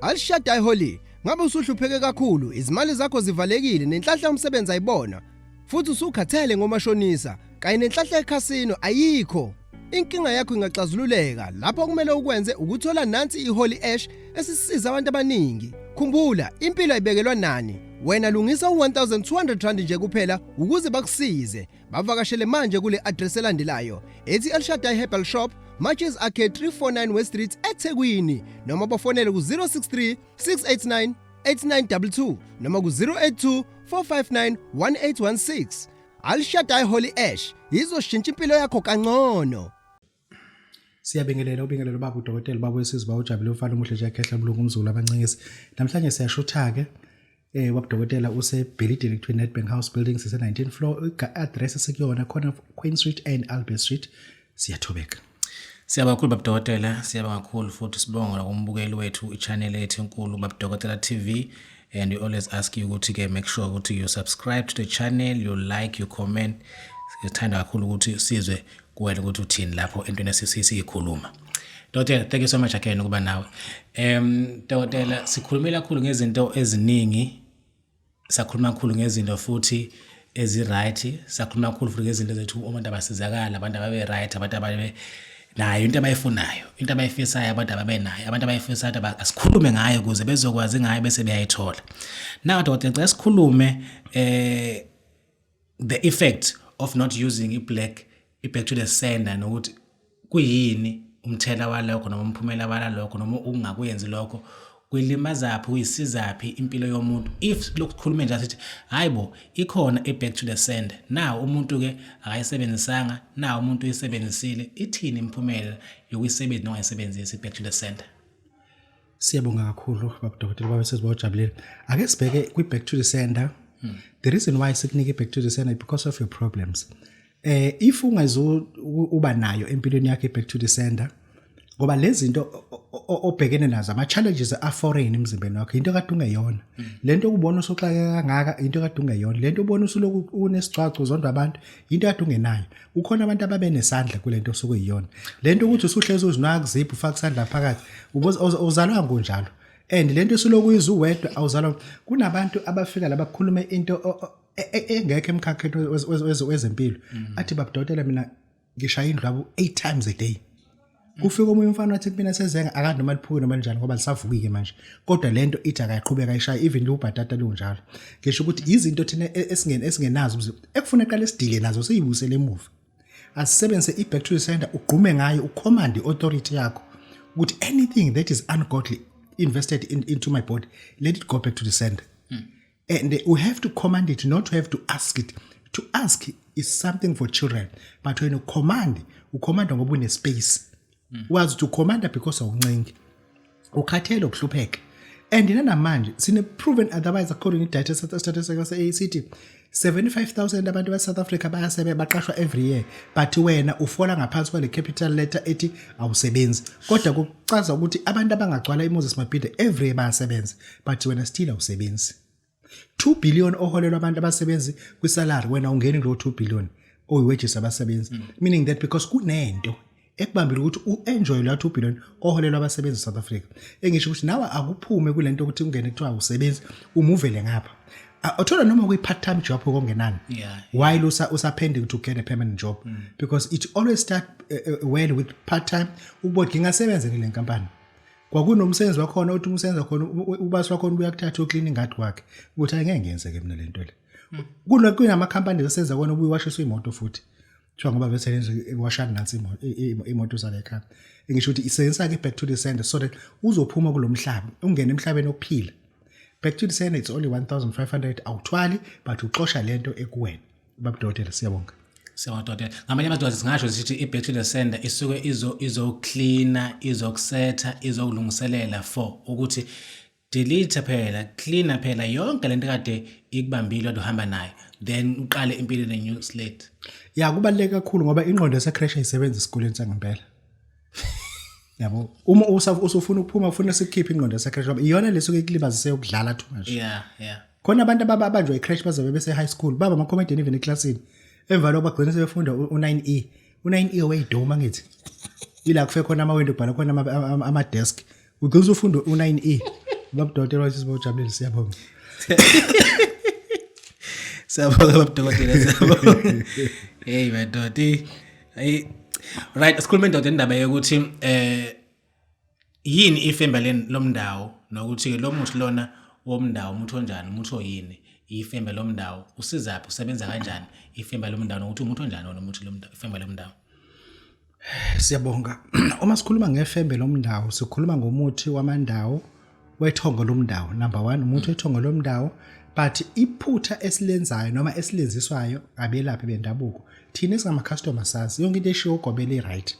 Alishada iholi, ngabe usuhlupheke kakhulu, izimali zakho zivalekile nenhlahla umsebenzi ayibona. Futhi usukhathele ngomashonisa, kanye nenhlahla ekhasino ayikho. Inkinga yakho ingaxazululeka lapho kumele ukwenze ukuthola nansi iholi ash esisiza abantu abaningi. Khumbula, impilo ayibekelwa nani. Wena lungisa u1200 rand nje kuphela ukuze bakusize. Bavakashele manje kule address elandelayo. Ethi El Shaddai Herbal Shop, Matches Arcade 349 West Street eThekwini, noma bafonele ku 063 689 8922 noma ku 082 459 1816. Al Shaddai Holy Ash izoshintsha impilo yakho kangcono. Siyabingelela ubingelelo Babu Dokotela babo wesizwe ujabule ufana umuhle nje ekhehla umlungu umzulu abancingisi. Namhlanje siyashutha ke Babu Dokotela use building between Nedbank House buildings ise 19th floor address sekuyona khona Queen Street and Albert Street. Siyathobeka. Siyabonga kakhulu Babu Dokotela, siyabonga kakhulu futhi sibonga umbukeli wethu i-channel yethu enkulu Babu Dokotela TV, and we always ask you ukuthi ke make sure ukuthi you subscribe to the channel, you like, you comment. Sithanda kakhulu ukuthi sizwe kuwena ukuthi uthini lapho entweni esisiyikhuluma. Dokotela, thank you so much again ukuba nawe. Dokotela, sikhulumela kakhulu ngezinto eziningi. Sakhuluma kakhulu ngezinto futhi ezi-right, sakhuluma kakhulu futhi ngezinto zethu abantu abasizakala, abantu ababe right, abantu ababe nayo into abayifunayo, into abayifisayo abantu ababenayo, abantu abayifisayo asikhulume ngayo ukuze bezokwazi ngayo bese beyayithola. Now Dokotela, sikhulume the effect of not using back to the sender nokuthi kuyini umthela walokho noma umphumela walokho noma ungakuyenzi lokho kulimazaphi uyisizaphi impilo yomuntu if lokukhuluma nje asithi hayibo ikhona back to the sender now umuntu ke akayisebenzisanga now umuntu uyisebenzisile ithini imphumela yokuyisebenzisa noma ayisebenzisi back to the sender. Siyabonga kakhulu Babu Dokotela baba wesizwe ujabule. Ake sibheke kwi back to the sender. The reason why sikunike back to the sender because of your problems. If ungazo uba nayo empilweni yakhe back to the sender ngoba lezi zinto obhekene nazo ama challenges are foreign emzimbeni wakho into kade ungeyona lento ubona usoxaka kangaka into kade ungeyona lento ubona usuloku unesicwaco zonke abantu into kade ungenayo ukhona abantu ababe nesandla kulento osukuyiyona lento ukuthi usuhlezi uzinaka ziphi ufaka isandla phakathi uzalwa ngonjalo and lento usuloku izuwedwa awuzalwa kunabantu abafika labakhuluma into engekho emkhakheni wezempilo athi Babu Dokotela mina ngishaya indlwabu 8 times a day. Kufika omunye umfana wathi mina sezenga akade noma liphuke noma njani ngoba lisavukike manje kodwa lento ithi akaqhubeka ayishaya even ubhatata lunjalo ngisho ukuthi izinto thina esingenazo ekufuna eqale sidile nazo siyibusele emuva asisebenzise iback to the sender ugqume ngayo ucommand authority yakho ukuthi anything that is ungodly invested into my body let it go back to the sender. And we have to command it, not to have to ask it. To ask is something for children, but when you command ngoba une space. Was to command because of uncengi. Ukhathele ukuhlupheka. And namanje sine proven otherwise according to data statistics ACT 75,000 abantu ba South Africa baqashwa every year, but wena ufola ngaphansi kwale capital letter ethi awusebenzi. Kodwa kuchaza ukuthi abantu abangagcwala iMoses Mabhida every year bayasebenza, but wena still awusebenzi. 2 billion oholelwa abantu abasebenzi kwisalary wena ungeni lo 2 billion oyiwages abasebenzi meaning that because kunento ekubambile ukuthi uenjoy la 2 billion oholelwa abasebenzi South Africa engisho ukuthi nawe akuphume kulento ukuthi ungene kuthiwa usebenzi umuvele ngapha uthola noma kuyi part time job okungenani while usapending to get a permanent job because it always start well with part time ubodi ngingasebenza kule nkampani kwakunomsebenzi wakhona uthi umsebenza khona ubasi wakho uyakuthatha uclean ingadi kwakhe ukuthi angeke ngiyenzeke mina lento le kunama companies asenza kona ubuyiwashisa imoto futhi kuthiwa ngoba veselenza iwashana nansi imoto zale ekhaya ngisho ukuthi isebenzisa ke back to the sender so that uzophuma kulomhlaba ungene emhlabeni okuphila back to the sender it's only 1500 awuthwali but uxosha lento ekuwena Babu Dokotela siyabonga. Siyawathola. Ngamanye amadoda singasho sithi iback to the sender isuke izo-cleaner, izokusetha, izokulungiselela for ukuthi delete phela, cleaner phela yonke lento kade ikubambile wadu hamba nayo. Then uqale impilo ne new slate. Ya kubaluleke kakhulu ngoba ingqondo yasecrash isebenza esikoleni sangempela. Yabo uma usufuna ukuphuma ufuna sikhiphe ingqondo yasecrash ngoba iyona lesuke ikulibazise ukudlala too much. Yeah. Khona abantu ababanjwa icrash bazabe bese high school baba ama comedian even eclassini. Emva lokho bagcina sebefunda u9E. U9E owayidoma ngithi. Ila kufe khona ama window bhala khona ama desk. Ugcina ufunda u9E. Babu Dokotela wayesizwa ujabulile siyabonga. Siyabonga Babu Dokotela siyabonga. Hey madodi. Hey right asikhulume ndoda indaba yokuthi yini ifemba lomndawo nokuthi ke lo muthi lona womndawo umuntu onjani umuntu oyini ifemba lomndawo usizaphi usebenza kanjani ifemba lomndawo nokuthi umuntu onjani wona umuntu lomndawo ifemba lomndawo. Siyabonga. Uma sikhuluma ngefembe lomndawo sikhuluma ngomuthi wamandawo wethongo lomndawo. Number 1 umuthi wethongo lomndawo but iphutha esilenzayo noma esilenziswayo abelaphi bendabuko thina singama customer sazi yonke into eshiwo ugobele right.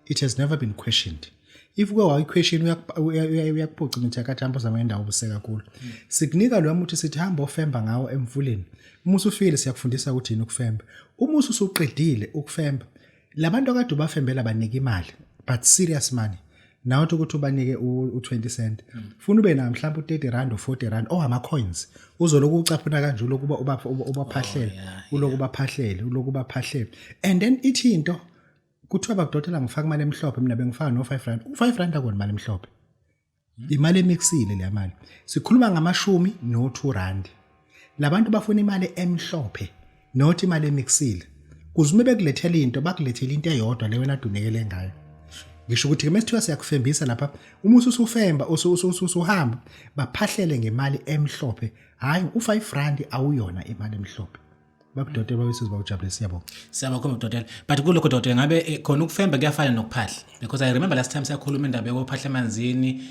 It has never been questioned. If we are question uyakuphuca ukuthi akathambo zamandawo ubuseka kakhulu. Sikunika lo muthi sithi hamba ofemba ngawo emfuleni. Uma usufile siyakufundisa ukuthi yini ukufemba. Uma usuqedile ukufemba labantu akade ubafembela banika imali but serious money. Nawo ukuthi ubanike u20 cent. Ufuna ube na mhlawumbe u30 rand or 40 rand ama coins. Uzoloku ucaphuna kanje lokuba ubaphahlele. Uloku ubaphahlele. And then ithi into kuthiwa Babu Dokotela ngifaka imali emhlophe mina bengifaka no5 rand. U5 rand akona imali emhlophe. Imali emixile le mali. Sikhuluma ngamashumi no2 rand. Labantu bafuna imali emhlophe not imali emixile. Kuzume bekulethela into bakulethela into eyodwa le wena dunekele ngayo. Ngisho ukuthi mesithiwa siyakufembisa lapha uma ususufemba usuhamba baphahlele ngemali emhlophe hayi u5 rand awuyona imali emhlophe. Babu Dokotela bawesizwa ujabule siyabonga. Siyabonga Babu Dokotela but kuloko Dokotela ngabe khona ukufemba kuyafana nokuphahla because I remember last time siyakhuluma indaba yokuphahla emanzini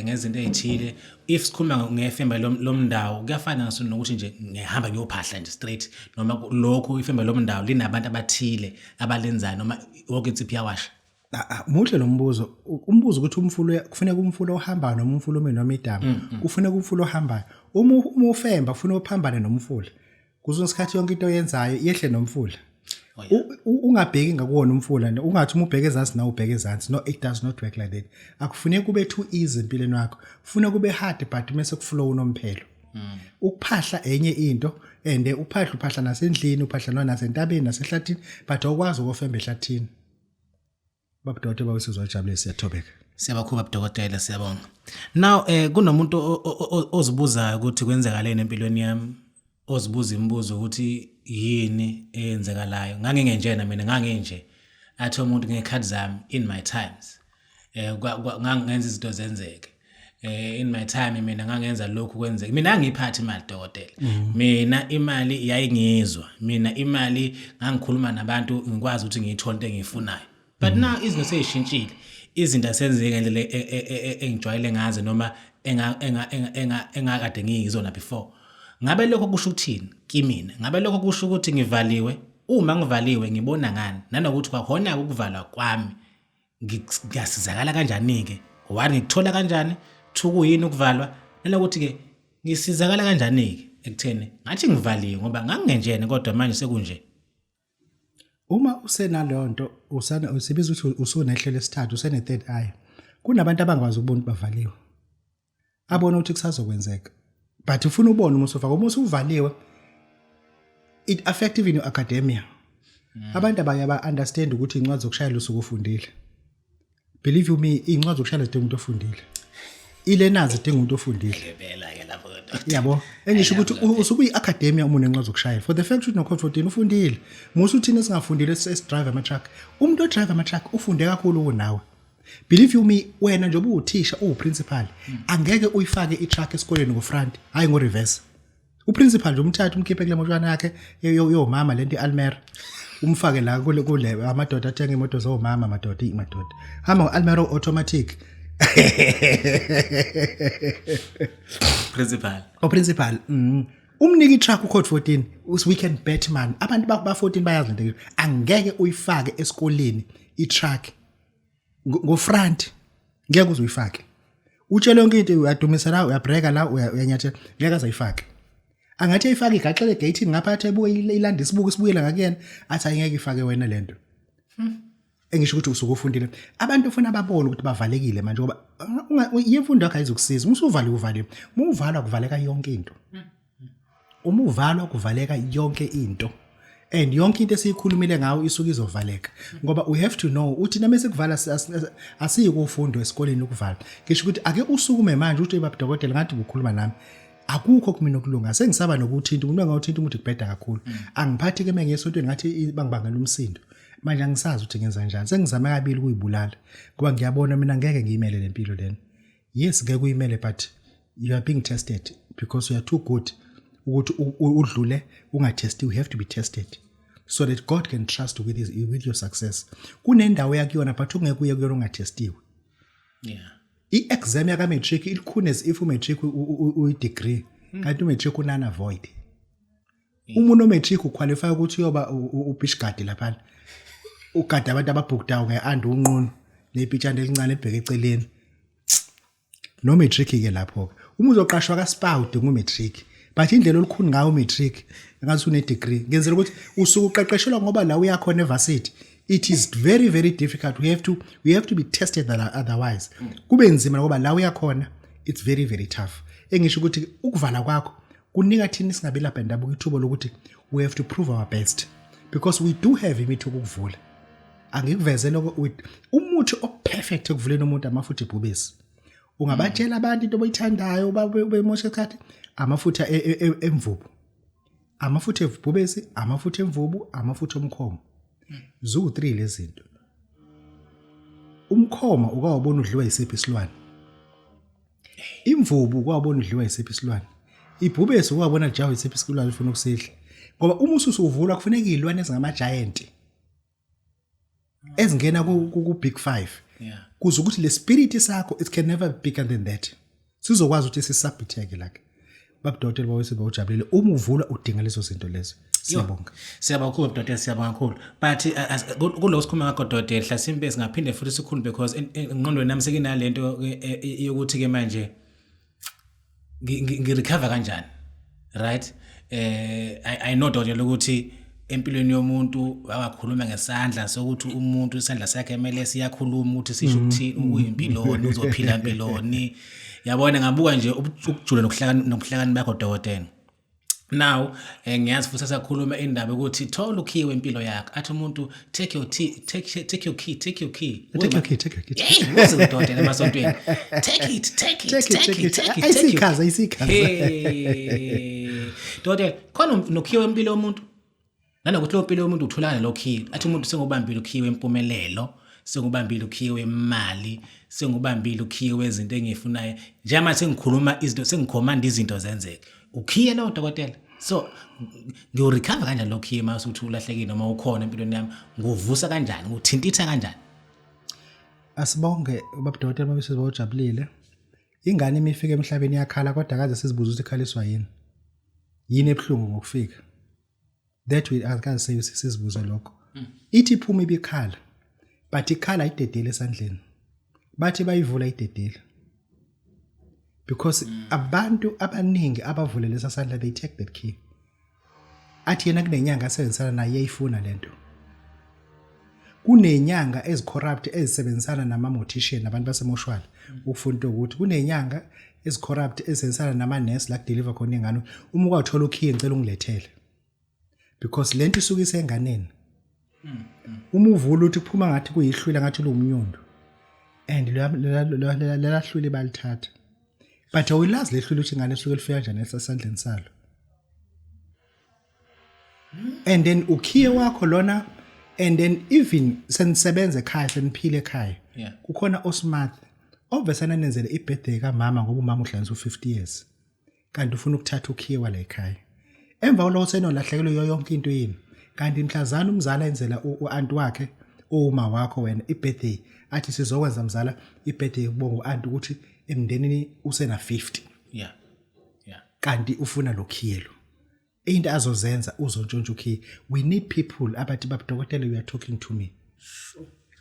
ngezinto ezithile if sikhuluma ngefemba lomndawo kuyafana ngaso nokuthi nje ngihamba ngiyophahla nje straight noma lokho ifemba lomndawo linabantu abathile abalenzayo noma wonke insiphi yawasha. Muhle lo mbuzo umbuzo ukuthi umfulo kufanele umfulo ohamba noma umfulo omeni noma idama kufanele umfulo ohambayo uma ufemba ufuna uphambane nomfulo kuzosikhathi yonke into oyenzayo yehle nomfula. Ungabheki ngakuwona umfula ungathi uma ubheke ezansi na ubheke ezansi. No, it does not work like that. Akufuneki kube too easy empilweni wakho. Kufuneka kube hard but mase kuflow unomphelo. Ukuphahla enye into and uphahla nasendlini uphahla nasentabeni nasehlathini but awukwazi ukufemba ehlathini. Babu Dokotela bawesizwa ujabule siyathobeka. Siyabakho Babu Dokotela siyabonga. Now kunomuntu ozibuzayo ukuthi kwenzakaleni empilweni yami. Ozibuza imibuzo ukuthi yini eyenzekalayo ngangingenjena mina nganginje athi umuntu ngekhathi zami in my times ngangenza izinto zenzeke in my time mina ngangenza lokhu kwenzeke mina ngiphathi imali Dokotela mina imali yayingizwa mina imali ngangikhuluma nabantu ngikwazi ukuthi ngiyithola into engiyifunayo but now izinto sezishintshile izinto asenzeke ngendlela engijwayele ngaze noma engakade ngiyizona before. Ngabe lokho kusho ukuthini kimina ngabe lokho kusho ukuthi ngivaliwe uma ngivaliwe ngibona ngani nanokuthi kwakhona ukuvalwa kwami ngiyasizakala kanjani ke one ngikuthola kanjani two kuyini ukuvalwa nalokuthi ke ngisizakala kanjani ke ekutheni ngathi ngivaliwe ngoba ngangingenjene kodwa manje sekunje. Uma usenaleyo nto usibiza ukuthi usunehlelo lesithathu usene third eye kunabantu abangwazi ukubona bavaliwe abona ukuthi kusazokwenzeka. But ufuna ubone uma usuvaliwe it affect even your academia. Abantu abaya understand ukuthi incwadi zokushayela usuku ufundile. Believe you me incwadi zokushayela zidinga umuntu ofundile. Ilearners zidinga umuntu ofundile. Ngempela ke lapho. Yabo engisho ukuthi usuku iacademia uma unencwadi zokushayela for the fact ukuthi no-code 14 ufundile. Musu uthina singafundile drive ama truck. Umuntu odrive ama truck ufunde kakhulu kunawe. Believe you me wena nje ubuthisha uprincipal angeke uyifake itrack esikoleni ngofront hayi ngoreverse. Uprincipal nje umthatha umkhiphe kule moto yakhe yomama lento iAlmera umfake la kule amadoda athenga imoto zomama madoda hamba ngoAlmera automatic. Principal umniki itrack ucode 14 weekend Batman abantu ba 14 bayazi into angeke uyifake esikoleni itrack ngofront ngeke uzuyifake utshela yonke into uyadumisa la uyabreaka la uyanyathela ngeke azayifake angathi ayifake igaxele gate ngapha ebuye ilanda isibuko sibuyela ngakuyena athi angeke ifake wena lento engisho ukuthi usuku ufundile abantu ufuna babone ukuthi bavalekile manje ngoba imfundo yakho ayizokusiza usuvaliwe uvalwa kuvaleka yonke into uma uvalwa kuvaleka yonke into and yonke into esiyikhulumile ngawo isuke izovaleka ngoba we have to know uthi namase kuvala asiyikufundwa esikoleni ukuvala ngisho ukuthi ake usukume manje uthi Babu Dokotela ngathi ukukhuluma nami akukho kumina okulunga sengisaba nokuthinta umuntu angawuthinta umuthi kubheda kakhulu angiphathi ke mengesontweni ngathi bangibangela umsindo manje angisazi ukuthi ngenza kanjani sengizama kabili ukuyibulala ngoba ngiyabona mina ngeke ngiyimele lempilo lena yes ngeke uyimele but you are being tested because you are too good ukuthi udlule ungatesti you have to be tested so that God can trust with your success kunendawo yakuyona but ungeke uye kuyona ungatestiwe yeah i-exam yaka matric ilikhune if umatric uyi-degree kanti umatric unana void umuntu omatric uqualify ukuthi uyoba ubishgadi lapha ugada abantu ababhukdayo ngeand unqunu nepitshana elincane ebheke eceleni no matric ke lapho uma uzoqashwa ka spa udinga umatric but indlela olukhuni ngayo umatric ngathi une degree ngenzela ukuthi usuku uqeqeshelwa ngoba la uyakhona evarsity it is very very difficult we have to be tested otherwise kube nzima ngoba la uyakhona it's very very tough engisho ukuthi ukuvala kwakho kunika thina singabe lapha ndabuka ithubo lokuthi we have to prove our best because we do have imithi ukuvula angikuvezele umuthi operfect ekuvuleni umuntu amafutha ebhubesi ungabatshela abantu into boyithandayo bemosha esikhathi amafutha emvubu amafutha ebhubesi amafutha emvubu amafutha omkhomo zu 3 lezinto umkhoma ukawubona udliwa isiphi isilwane imvubu ukawubona udliwa isiphi isilwane ibhubesi ukawubona jawu isiphi isilwane ufuna ukusidla ngoba uma ususuvula kufuneka izilwane ezingama giant ezingena ku big 5 yeah kuze ukuthi le spirit sakho it can never be bigger than that sizokwazi ukuthi sisubmit like Babu Dokotela bawesebe ujabulile uma uvula udinga lezo zinto lezo siyabonga siyabonga kakhulu Dokotela siyabonga kakhulu but kulo sikhuluma ngakho Dokotela hlasimbe singaphinde futhi sikhuluma because engqondweni nami sekinalento yokuthi ke manje ngirecover kanjani right I know Dokotela ukuthi empilweni yomuntu akakhuluma ngesandla sokuthi umuntu isandla sakhe emele siyakhuluma ukuthi sisho ukuthi uyimpiloni uzophila impiloni yabona ngabuka nje ukujula nokuhlakani bakho Dokotela now ngiyazi futhi sakhuluma indaba ukuthi thola ukhiwe impilo yakho athi umuntu take your key Dokotela emasontweni take it ayisikaza Dokotela khona nokhiwe impilo yomuntu nanokuthi lo mpilo yomuntu utholana lokhiwe athi umuntu sengobambile ukhiwe impumelelo sengobambile ukhiwe imali sengobambile ukhiwe izinto engifunayo njema sengikhuluma izinto sengicommand izinto zenzeke ukhiye lo Dokotela so ngiyorecover kanjani lokhiye mase uthi ulahlekile noma ukhona empilweni yami ngovusa kanjani ngothintitha kanjani asibonge Babu Dokotela mabese bawujabulile ingane imifika emhlabeni yakhala kodwa akaze sizibuza ukuthi ikhaliswa yini ebhlungu ngokufika that we akaze sizibuza lokho ithi iphuma ibikhala but ikhala idedele esandleni bathi bayivula idedele because abantu abaningi abavule lesa sandla they take that key athi yena kunenyanga asebenzisana naye yayifuna lento kunenyanga ezicorrupt ezisebenzisana nama-mortician abantu basemoshwala ukufunda ukuthi kunenyanga ezicorrupt ezisebenzisana nama-nurse la kudeliver khona ingane uma ukwathola ukhiye ngicela ungilethele because lento isuka isenganeni uma uvula uthi kuphuma ngathi kuyihlwila ngathi lomnyondo and lelahlwile balithatha but awulazi lehlwile ukuthi ingane isuke lifika kanjani esandleni salo and then ukhiye wakho lona and then even senisebenza ekhaya seniphile ekhaya kukhona osmart obvesana nenzele ibirthday kamama ngoba umama uhlanza u50 years kanti ufuna ukuthatha ukhiye wala ekhaya emva kwalokho senolahlekelwe yonke into yini kanti mhlazana umzala enzela uanti wakhe uma wakho wena ibirthday athi sizokwenza mzala ibirthday kubonga uanti ukuthi emndenini usena 50 kanti ufuna lokhiyelo into azozenza uzontshontsha ukhiye we need people abathi Babu Dokotela you are talking to me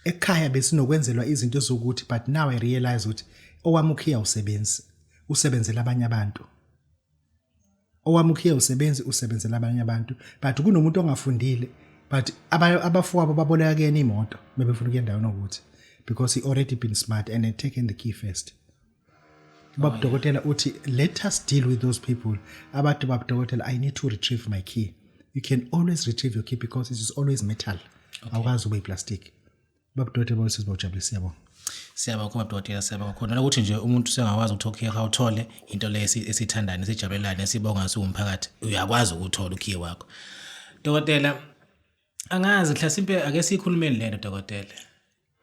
ekhaya besinokwenzelwa izinto zokuthi but now I realize ukuthi owami ukhiya usebenzela abanye abantu owami ukhiya usebenzela abanye abantu but kunomuntu ongafundile but abafowabo baboleka kuyena imoto bebefuna ukuya endaweni ukuthi because he already been smart and had taken the key first Babu Dokotela uthi let us deal with those people abathi Babu Dokotela I need to retrieve my key you can always retrieve your key because it is always metal. Awukazi ube plastic. Babu Dokotela bawusizibawujabulisa siyabonga. Siyabonga Babu Dokotela siyabonga khona ukuthi nje umuntu sengakwazi ukuthola awuthole into le esithandana esijabulelana esibonga siwumphakathi uyakwazi ukuthola ukhiye wakho. Dokotela angazi mhlasimpe ake sikhulumeni lento Dokotela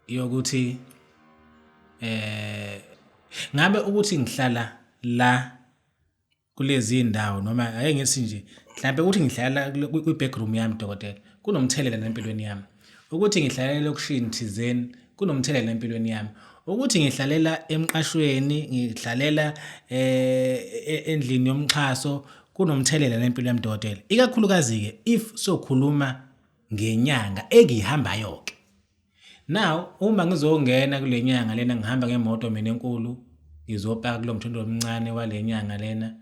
yokuthi ngabe ukuthi ngihlala la kulezi indawo noma ake ngithi nje mhlambe ukuthi ngihlala kwi backroom yami Dokotela kunomthelela empilweni yami ukuthi ngihlalela okushini thizeni kunomthelela empilweni yami ukuthi ngihlalela emqashweni ngihlalela endlini yomxhaso kunomthelela empilweni yami Dokotela ikakhulukazi ke if sokhuluma ngenyanga engihambayo ke now uma ngizongena kule nyanga lena ngihamba ngemoto mina enkulu ngizopaka kulo mthondo omncane wale nyanga lena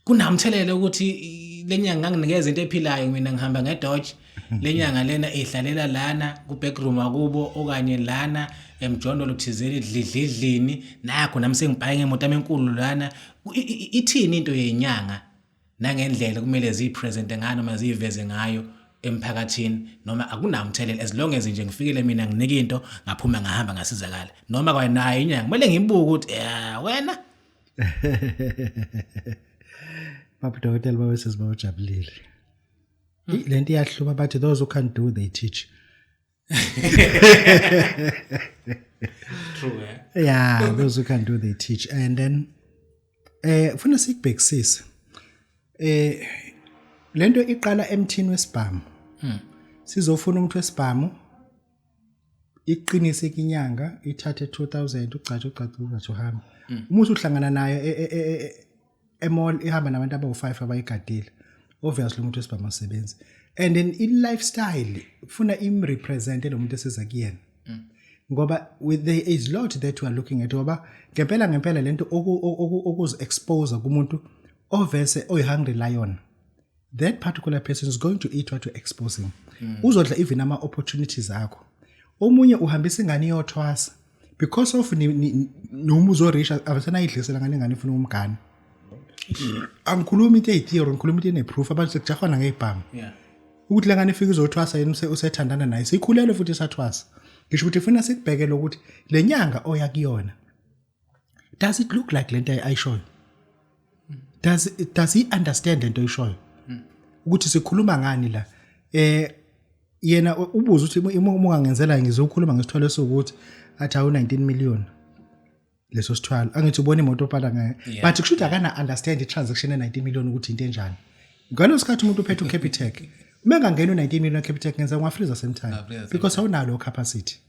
kunamthelela ukuthi lenyanga nginikeza into ephilayo mina ngihamba ngedodge lenyanga lena ehlalela lana ku backroom akubo okanye lana emjondolo thizeni idlidlidlini nakho nami sengibhaye ngemoto enkulu lana ithini into yenyanga nangendlela kumele zipresent ngano noma ziveze ngayo emphakathini noma akunamthelela as long as nje ngifikile mina nginike into ngaphuma ngahamba ngasizakala noma kwanayo inyanga kumele ngibuke ukuthi wena Babu Dokotela bawusizibawujabulile. Lento iyahlupa bathi those who can't do they teach. True Yeah, those who can do they teach. And then funa sikubhekisise lento iqala emthini wesibhamu sizofuna umuntu wesibhamu iqinise inyanga ithathe 2000 ucaca uhamba umuntu uhlangana nayo emall ihamba nabantu abawu5 abayigadile obviously umuntu wesibhamu asebenza and then in lifestyle ufuna represent lo muntu eseza kuyena ngoba there is lot that we are looking at ngoba ngempela lento okuzi expose kumuntu ovese oyi-hungry lion that particular person is going to eat what you expose him uzodla even ama opportunities akho omunye uhambisa ingane yothwasa because of noma uzorisha abasana idlisela ngane ingane ifuna umgane angikhuluma into etheory ngikhuluma into eneproof abantu sekujahwana ngeibhamu ukuthi la ngane ifika izothwasa yena usethandana naye sikhulele futhi sathwasa ngisho ukuthi ufuna sikubhekele ukuthi lenyanga oya kuyona does it look like lento ayishoyo does he understand lento ayishoyo ukuthi sikhuluma ngani la yena ubuza ukuthi uma ungangenzela ngizokhuluma ngesithwalo sokuthi athi awu 19 million leso sithwalo angithi ubona imoto ophala ngayo but kushuthi akana understand i-transaction e19 million ukuthi into enjani ngalo sikhathi umuntu uphethe uCapitec uma ngangena u19 million Capitec ngenza ngwafreezer same time because awunalo capacity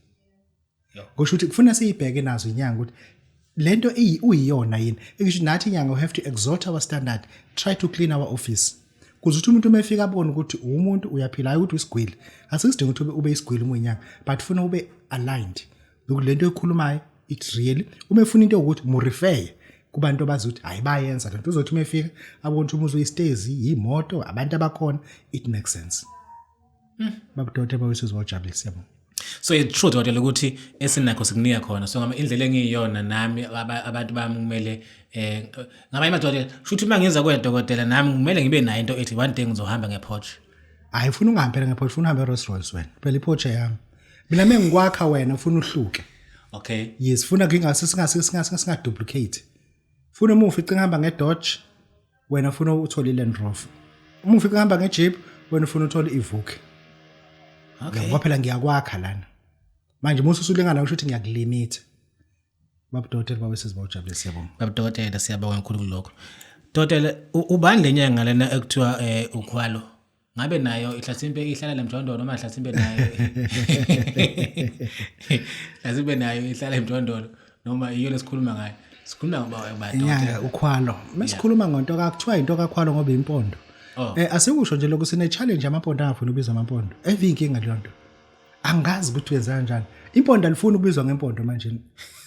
kusho ukuthi kufuna siyibheke nazo inyanga ukuthi lento uyiyona yini ngisho nathi inyanga we have to exalt our standard try to clean our office kuze uthi umuntu umefika abone ukuthi umuntu uyaphila hayi ukuthi usigwili asisidinga ukuthi ube isigwili umunyango but ufuna ube aligned ukuthi lento ekhulumayo it's really uma ufuna into ukuthi mu refer kubantu abazi ukuthi hayi bayenza lento uzothi umefika abone ukuthi umuzi uyistezi imoto abantu abakhona it makes sense Babu Dokotela bawusizibawujabulisa siyabonga. So it's true Dokotela ukuthi esinakho sikunika khona so ngama indlela engiyona nami abantu bami kumele ngaba imadokotela shuthi mangenza kwe Dokotela nami kumele ngibe nayo into ethi one day ngizohamba ngePorsche hayi ufuna ungahambela ngePorsche ufuna uhambe eRolls Royce wena phela iPorsche yami mina mengikwakha wena ufuna uhluke okay yes ufuna singa duplicate ufuna uma ufica ngihamba ngeDodge wena ufuna uthola iLand Rover uma ufica ngihamba ngeJeep wena ufuna uthola iVuke okay ngoba phela ngiyakwakha lana manje musu usulengana ngisho ukuthi ngiyakulimit Babu Dokotela bawusizibawujabulisa siyabonga. Babu Dokotela siyabonga kakhulu kulokho Dokotela ubani lenyanga lena ekuthiwa ukhwalo ngabe nayo ihlasimpe ihlala lemjondolo noma ihlasimpe nayo ihlasimpe nayo ihlala emjondolo noma iyo lesikhuluma ngayo sikhuluma ngaba Dokotela ukhwalo masikhuluma ngonto akuthiwa into kakhwalo ngoba impondo asikusho nje lokho sine challenge amampondo angafuni ukubizwa amampondo evinkinga leyo nto angazi ukuthi wenza kanjani impondo alifuni ukubizwa ngempondo manje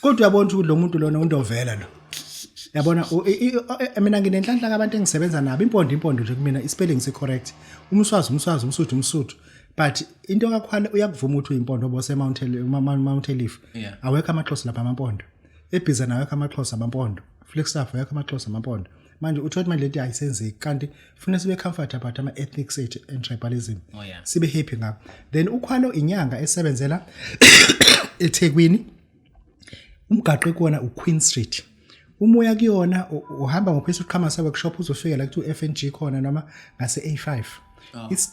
kodwa uyabona ukuthi lo muntu lona undovela lo yabona mina nginenhlanhla abantu engisebenza nabo impondo nje kumina ispelling is correct umswazi umsuthu but into kakhwala uyakuvuma ukuthi uyimpondo bose Mount Leaf awekho amaXhosa lapha amampondo ebhiza nawekho amaXhosa amampondo Flagstaff awekho amaXhosa amampondo manje uthola manje lento ayisenzeki kanti ufuna sibe comfort about ama ethics and tribalism sibe happy ngakho then ukhwalo inyanga esebenzela eThekwini umgaqo ekona uQueen Street umoya kuyona uhamba ngophezulu uqhamasa workshop uzofika la ku FNG khona noma ngase A5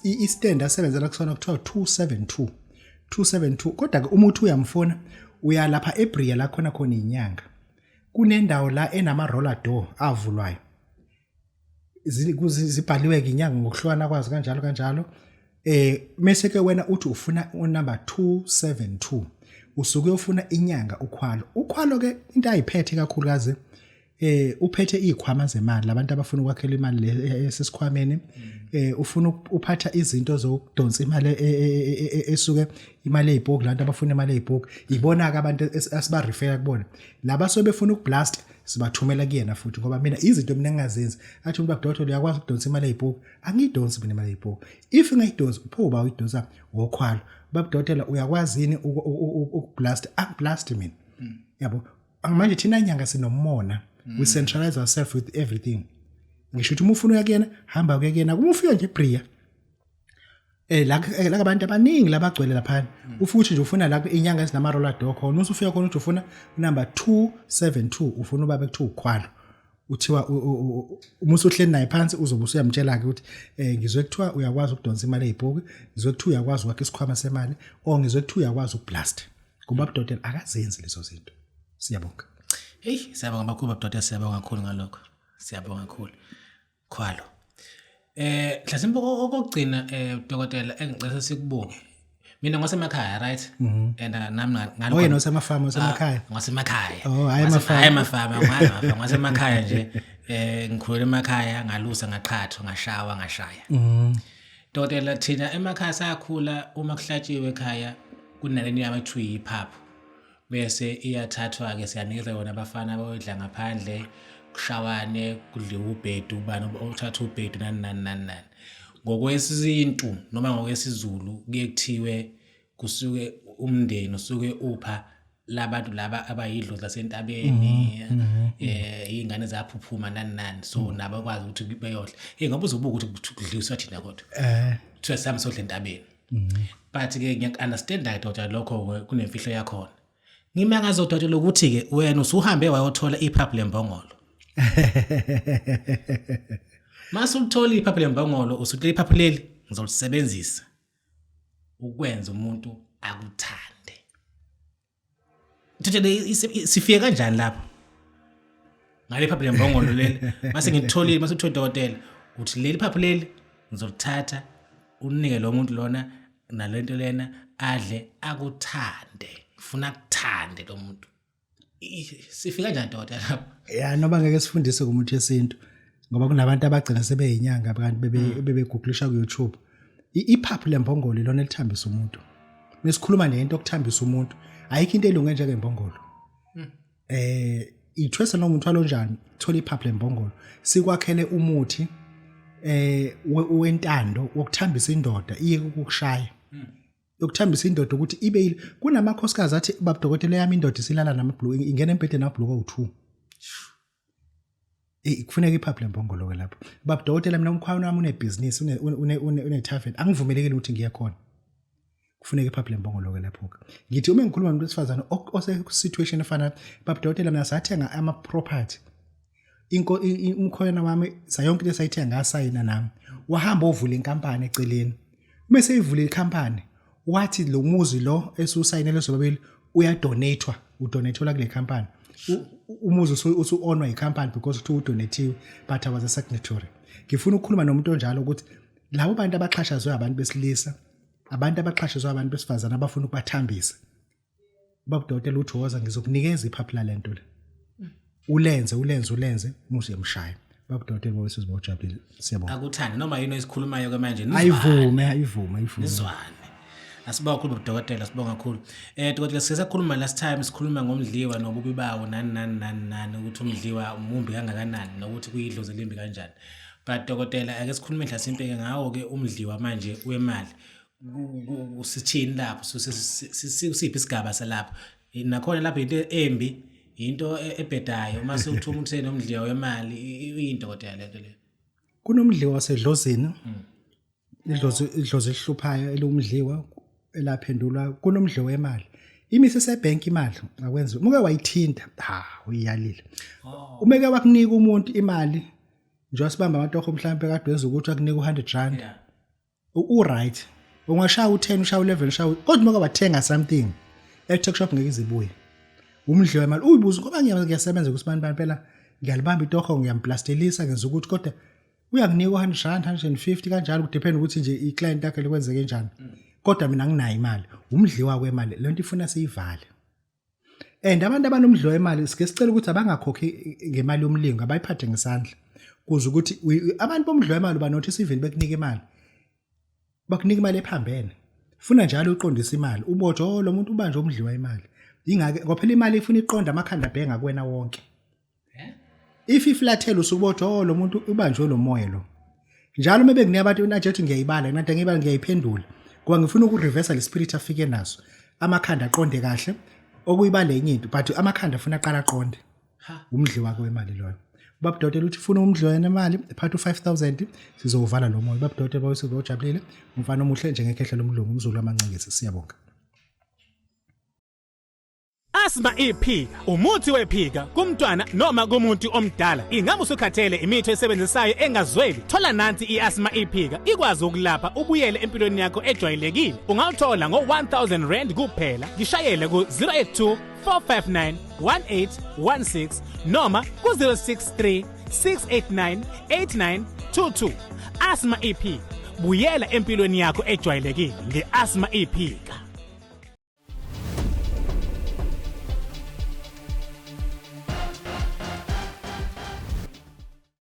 istand asebenzela kusona kuthiwa 272 kodwa ke umuthi uyamfona uya lapha eBria la khona inyanga kunendawo la enama roller door avulwayo zibhaliwe ke inyanga ngokuhlwana kwazi kanjalo mase ke wena uthi ufuna unumber 272 usuke uyofuna inyanga ukhwalo ke into ayiphethe kakhulukazi uphethe izikhwama zemali labantu abafuna ukwakhela imali esesikhwameni ufuna uphatha izinto zokudonsa imali esuke imali ezibhoku labantu abafuna imali ezibhoku ibona ke abantu asiba refer kubona laba so befuna ukublast sibathumela kuyena futhi ngoba mina izinto mina engazenzi athi umuntu Dokotela uyakwazi ukudonsa imali ezibhoku angidonsi mina imali ezibhoku if ngayidonsi pho ba uyidonsa ngokhwalo Babu Dokotela uyakwazi yini ukublast blast mina yabo manje thina inyanga sinomona we centralize ourselves with everything ngisho ukuthi umufuna uyakena hamba uyakena kuma ufika nje eBria la abantu abaningi labagcwele lapha ufuthi nje ufuna la inyanga ezinama roller door khona usufika khona uthi ufuna number 272 ufuna ubabe kuthiwa ukhwalo uthiwa umusu uhleli naye phansi uzobe usuyamtshela ke ukuthi ngizwe kuthiwa uyakwazi ukudonsa imali ezibhoku ngizwe kuthiwa uyakwazi ukwakha isikhwama semali ngizwe kuthiwa uyakwazi ukublast kuba Dokotela akazenzi lezo zinto siyabonga siyabonga kakhulu Babu Dokotela siyabonga kakhulu ngalokho siyabonga kakhulu khwalo mhlasimbe okugcina Dokotela engicela sikubuke mina ngosemakhaya right and nami ngalo yena osemafama osemakhaya ngosemakhaya hayi amafama ngosemakhaya nje ngikhulele emakhaya ngalusa ngaqhatho ngashawa ngashaya Dokotela thina emakhaya sakhula uma kuhlatshiwe ekhaya kunaleni yabathu yiphaphu bese iyathathwa ke siyanikeza yona abafana abayodla ngaphandle kushawane kudliwa ubhedu ubani othatha ubhedu nani ngokwesintu noma ngokwesizulu kuye kuthiwe kusuke umndeni usuke upha labantu laba abayidlo zasentabeni izingane zaphuphuma nani so nabo bakwazi ukuthi beyodla ngoba uzobuka ukuthi kudliswa thina kodwa kuthiwa sami sodla entabeni but ke ngiyakunderstand Dokotela lokho kunemfihlo yakho ngimanga Dokotela ukuthi ke wena usuhambe wayothola iphaphu lembongolo mase uthola iphaphu lembongolo usuthi iphaphu leli ngizolisebenzisa ukwenza umuntu akuthande Dokotela sifike kanjani lapho ngale iphaphu lembongolo leli mase ngitholile mase uthola Dokotela uthi leli iphaphu leli ngizolithatha unike lo muntu lona nalento lena adle akuthande ufuna ukuthande lo muntu sifika kanjani Dokotela lapho noba ngeke sifundise kumuntu yesintu ngoba kunabantu abagcina sebeyinyanga abantu bebegooglisha ku YouTube iphaphu lembongolo lona elithambisa umuntu mesikhuluma nento okuthambisa umuntu ayikho into elunge njenge mbongolo ithwesa noma umthwalo onjani thola iphaphu lembongolo sikwakhele umuthi wentando wokuthambisa indoda iye ukukushaya yokuthambisa indoda ukuthi ibe kunamakhosikazi athi Babu Dokotela yami indoda isilala namabhulu ingena empedeni namabhulu awu2 kufuneka iphaphu lembongolo ke lapho Babu Dokotela mina umkhwano wami unebusiness une tavern angivumelekile ukuthi ngiye khona kufuneka iphaphu lembongolo ke lapho ngithi uma ngikhuluma nomuntu wesifazana ose situation efana Babu Dokotela mina sathenga ama property umkhona wami sayonke lesayithenga ngasayina nami wahamba ovula inkampani eceleni bese ivula ikhampani wathi lo muzi lo esusayinele sobabili uyadonatewa udonatela kule company umuzi usu-onwa ikhampani because uthu udonatiwe but I was a signatory ngifuna ukukhuluma nomuntu onjalo ukuthi labo bantu abaxhashazwe abantu besilisa abantu abaxhashazwe abantu besifazana abafuna ukubathambisa Babu Dokotela uthi woza ngizokunikeza iphaphu lalento le ulenze musu yemshaya Babu Dokotela bose sizobojabulile siyabonga akuthandi noma yini esikhulumayo ke manje ayivuma nizwane asibonga kakhulu Babu Dokotela sibonga kakhulu Dokotela sisakhuluma last time sikhuluma ngomdliwa nobubi bawo nani ukuthi umdliwa umumbi kangakanani nokuthi kuyidlozi limbi kanjani but Dokotela ake sikhulume mhlasimpe ke ngawo ke umdliwa manje wemali usithini lapho sisiphi isigaba salapho nakhona lapho into embi into ebhedayo mase uthume umuntu senomdliwa wemali uyindokotela lento le. Kunomdliwa wasedlozini. Idlozi elihluphayo elumdliwa elaphendulwa kunomdliwa wemali. Imise sebank imali akwenza. Umuke wayithinta, uyalile. Umeke wakunika umuntu imali nje wasibamba amatoho mhlambe kade wenza ukuthi akunika u100 right. Ungashaya u10 ushaya u11 ushaya kodwa uma wathenga something e-tech shop ngeke izibuye. Umdliwa wemali uyibuza ngoba ngiyasebenza kusibani phela ngiyalibamba itoho ngiyamplastelisa ngenza ukuthi kodwa uyakunika u100 150 kanjalo kudepend ukuthi nje iclient yakhe likwenzeke kanjani. Kodwa mina nginayo imali. Umdliwa wemali lento ifuna siyivale. And abantu abanomdliwa wemali sike sicela ukuthi abangakhokhi ngemali yomlingo abayiphathe ngesandla. Kuze ukuthi abantu bomdliwa wemali banotice even bekunika imali. Bakunika imali ephambene. Funa njalo uqondisa imali. Ubojo lo muntu ubanje umdliwa imali. Ingake ngophela imali ifuna iqonda amakhanda bhenga kuwena wonke. If iflathela usubojo lo muntu ubanjwe lo moya lo. Njalo mebe ngine abantu najethi ngiyayibala nathi ngiyibala ngiyayiphendula. Ngoba ngifuna ukureverse le spirit afike naso. Amakhanda aqonde kahle okuyibala enye into but amakhanda afuna aqala aqonde. Umdliwa wemali loyo. Babu Dokotela uthi ufuna umdliwa wemali ephatha u5000 sizovala lo moya. Babu Dokotela bawusizo ojabulile umfana omuhle njengekhehla lomlungu umzulu amancengezi siyabonga. Asthma iphika umuthi wephika kumntwana noma kumuntu omdala ingabe usukhathele imithi esebenzisayo engazweli thola nansi iasthma iphika ikwazi ukulapha ubuyele empilweni yakho ejwayelekile ungawuthola ngo1000 rand kuphela gishayele ku 082 459 1816 noma ku 063 689 8922 asthma iphika buyela empilweni yakho ejwayelekile ngeasthma iphika